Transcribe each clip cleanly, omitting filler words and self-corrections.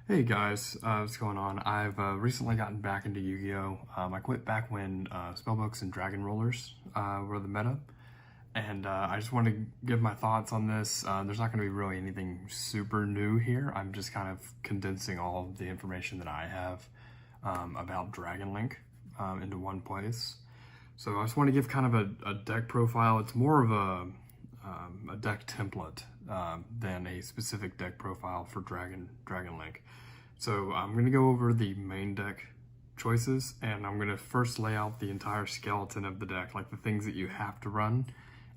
Hey guys, what's going on? I've recently gotten back into Yu-Gi-Oh! I quit back when Spellbooks and Dragon Rollers were the meta, and I just want to give my thoughts on this. There's not going to be really anything super new here. I'm just kind of condensing all of the information that I have about Dragon Link into one place. So I just want to give kind of a deck profile. It's more of a deck template than a specific deck profile for Dragon Link. So I'm going to go over the main deck choices, and I'm going to first lay out the entire skeleton of the deck, like the things that you have to run,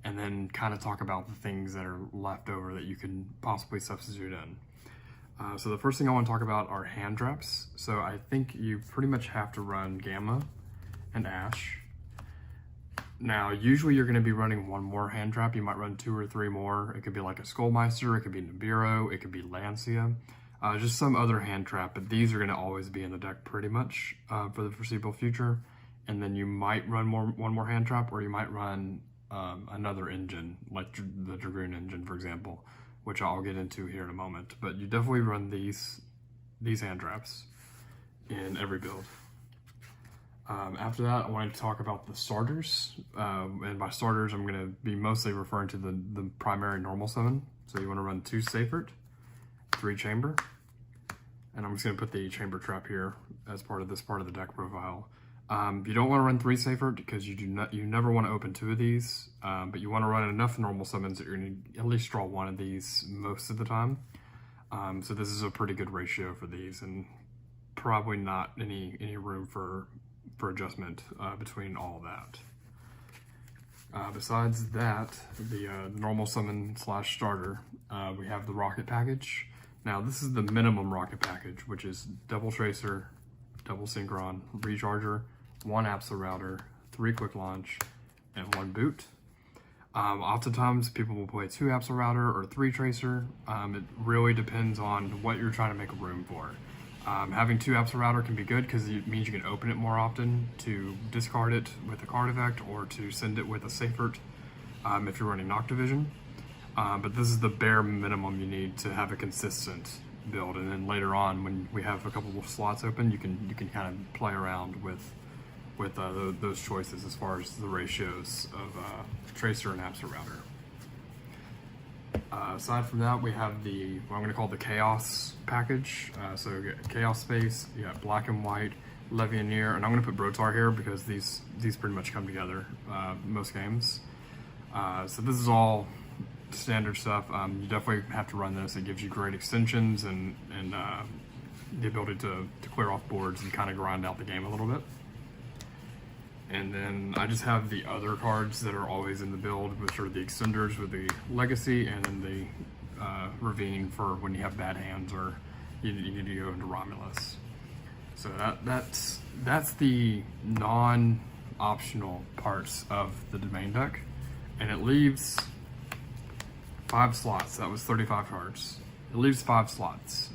and then kind of talk about the things that are left over that you can possibly substitute in. So the first thing I want to talk about are hand traps. So I think you pretty much have to run Gamma and Ash. Now, usually you're going to be running one more hand trap. You might run 2 or 3 more. It could be like a Skullmeister, it could be Naviro, it could be Lancia, just some other hand trap, but these are going to always be in the deck pretty much for the foreseeable future. And then you might run one more hand trap, or you might run another engine, like the Dragoon engine, for example, which I'll get into here in a moment. But you definitely run these hand traps in every build. After that, I wanted to talk about the starters, and by starters, I'm going to be mostly referring to the primary normal summon. So you want to run 2 Seifert, 3 Chamber, and I'm just going to put the Chamber trap here as part of this part of the deck profile. You don't want to run 3 Seifert because you never want to open 2 of these, but you want to run enough normal summons that you're going to at least draw 1 of these most of the time. So this is a pretty good ratio for these, and probably not any room for adjustment between all that. Besides that, the normal summon slash starter, we have the rocket package. Now this is the minimum rocket package, which is double tracer, double synchron, recharger, 1 Apsa router, 3 quick launch, and 1 boot. Oftentimes people will play 2 Apsa router or 3 tracer. It really depends on what you're trying to make room for. Having 2 Apsa router can be good because it means you can open it more often to discard it with a card effect or to send it with a Seifert if you're running Noctivision. But this is the bare minimum you need to have a consistent build, and then later on when we have a couple of slots open, you can kind of play around with those choices as far as the ratios of Tracer and Apsa router. Aside from that, we have what I'm going to call the Chaos package. So you get Chaos Space, you got Black and White, Levianeer, and I'm going to put Brotar here because these pretty much come together most games. So this is all standard stuff. You definitely have to run this. It gives you great extensions and the ability to clear off boards and kind of grind out the game a little bit. And then I just have the other cards that are always in the build, which are the extenders with the Legacy, and then the Ravine for when you have bad hands or you need to go into Romulus. So that's the non-optional parts of the main deck, and it leaves 5 slots. That was 35 cards. It leaves 5 slots.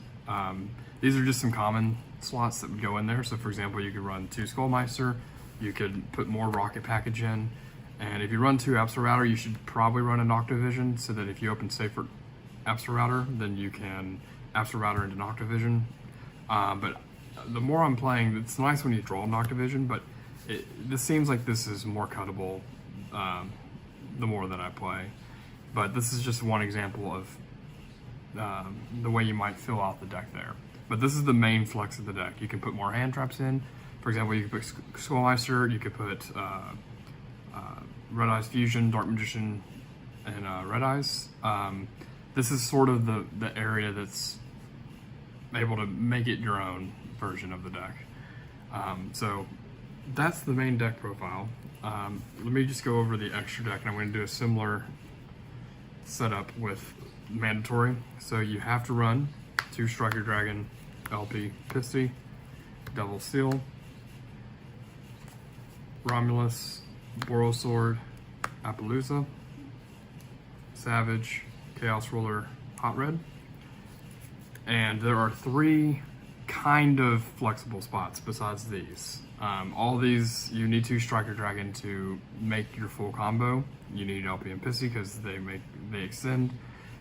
These are just some common slots that would go in there. So for example, you could run 2 Skullmeister, you could put more rocket package in, and if you run 2 Apsa router, you should probably run a Noctivision so that if you open Seifert Apsa router, then you can Apsa router into Noctivision. But the more I'm playing, it's nice when you draw Noctivision, but this seems like this is more cuttable the more that I play. But this is just one example of the way you might fill out the deck there. But this is the main flex of the deck. You can put more hand traps in. For example, you could put Skullmeister, you could put Red Eyes Fusion, Dark Magician, and Red Eyes. This is sort of the area that's able to make it your own version of the deck. So that's the main deck profile. Let me just go over the extra deck, and I'm going to do a similar setup with mandatory. So you have to run 2 Striker Dragon, LP Pisty, Devil Seal, Romulus, Boro Sword, Appaloosa, Savage, Chaos Roller, Hot Red. And there are 3 kind of flexible spots besides these. All these, you need 2 Striker Dragon to make your full combo. You need LP and Pissy because they extend.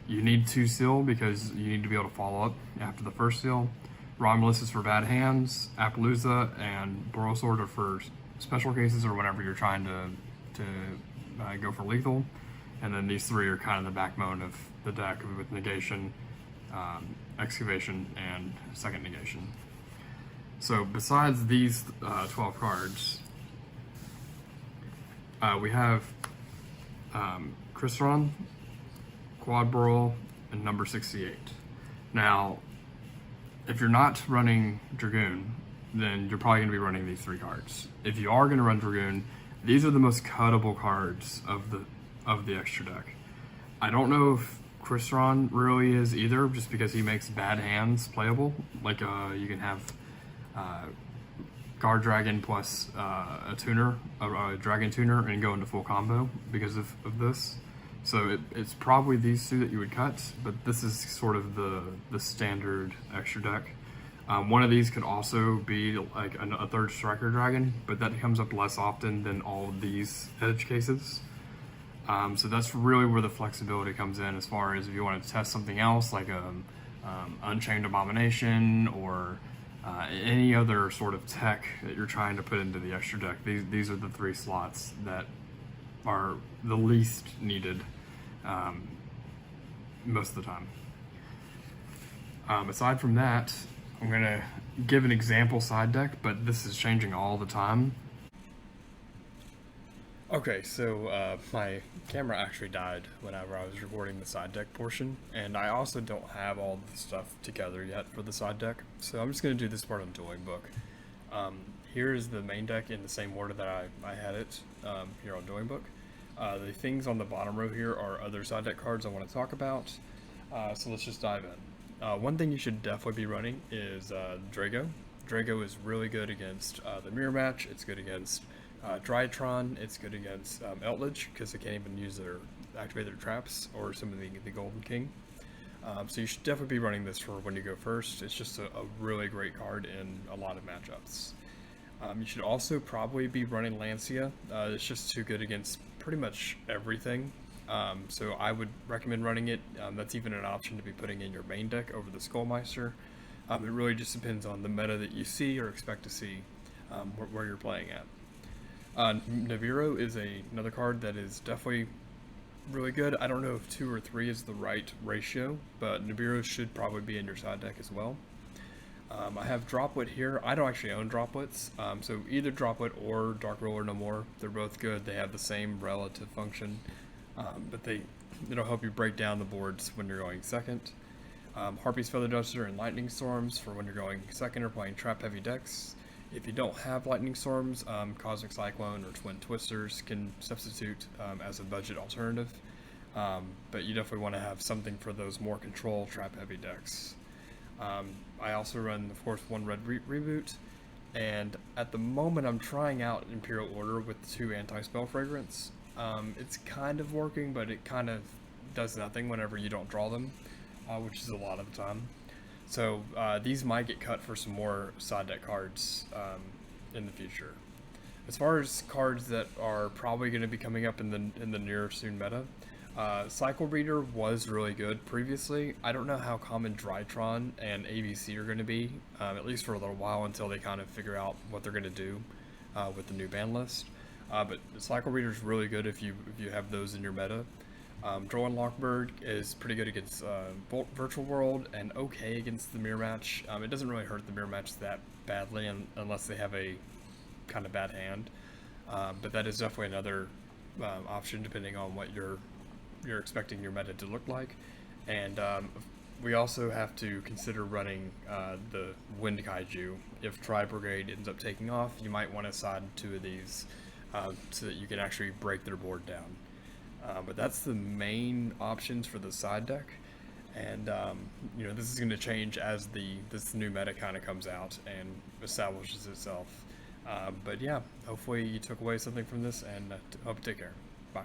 You need 2 seal because you need to be able to follow up after the first seal. Romulus is for bad hands, Appaloosa and Borosword are for special cases or whenever you're trying to go for lethal. And then these three are kind of the backbone of the deck with negation, excavation, and second negation. So besides these 12 cards, we have Crystron, Quad Brawl, and number 68. Now, if you're not running Dragoon, then you're probably going to be running these three cards. If you are going to run Dragoon, these are the most cuttable cards of the extra deck. I don't know if Crystron really is either, just because he makes bad hands playable. Like you can have Guard Dragon plus a tuner, a Dragon Tuner, and go into full combo because of this. So it's probably these two that you would cut, but this is sort of the standard extra deck. One of these could also be like a third Striker Dragon, but that comes up less often than all of these edge cases. So that's really where the flexibility comes in, as far as if you want to test something else like Unchained Abomination or any other sort of tech that you're trying to put into the extra deck. These are the three slots that are the least needed most of the time. Aside from that, I'm going to give an example side deck, but this is changing all the time. Okay, so my camera actually died whenever I was recording the side deck portion, and I also don't have all the stuff together yet for the side deck, so I'm just going to do this part on Dueling Book. Here is the main deck in the same order that I had it here on Dueling Book. The things on the bottom row here are other side deck cards I want to talk about, so let's just dive in. One thing you should definitely be running is Drago. Drago is really good against the Mirror Match. It's good against Drytron. It's good against Eldritch, because they can't even activate their traps, or some of the Golden King. So you should definitely be running this for when you go first. It's just a really great card in a lot of matchups. You should also probably be running Lancia. It's just too good against pretty much everything. So I would recommend running it. That's even an option to be putting in your main deck over the Skullmeister. It really just depends on the meta that you see or expect to see where you're playing at. Naviro is another card that is definitely really good. I don't know if 2 or 3 is the right ratio, but Naviro should probably be in your side deck as well. I have Droplet here. I don't actually own Droplets, so either Droplet or Dark Roller No More. They're both good. They have the same relative function, but it'll help you break down the boards when you're going second. Harpy's Feather Duster and Lightning Storms for when you're going second or playing trap heavy decks. If you don't have Lightning Storms, Cosmic Cyclone or Twin Twisters can substitute as a budget alternative, but you definitely want to have something for those more control trap heavy decks. I also run, of course, one red reboot, and at the moment I'm trying out Imperial Order with 2 anti-spell fragrance. It's kind of working, but it kind of does nothing whenever you don't draw them, which is a lot of the time. So these might get cut for some more side deck cards in the future. As far as cards that are probably going to be coming up in the near soon meta, Cycle Reader was really good previously. I don't know how common Drytron and AVC are going to be, at least for a little while, until they kind of figure out what they're going to do with the new ban list. But Cycle Reader is really good if you have those in your meta. Droll Lockbird is pretty good against Virtual World and okay against the Mirror Match. It doesn't really hurt the Mirror Match that badly unless they have a kind of bad hand. But that is definitely another option depending on what you're expecting your meta to look like. And we also have to consider running the Wind Kaiju. If Tri Brigade ends up taking off, you might want to side 2 of these so that you can actually break their board down. But that's the main options for the side deck, and this is going to change as this new meta kind of comes out and establishes itself. But yeah, hopefully you took away something from this, and hope you take care. Bye.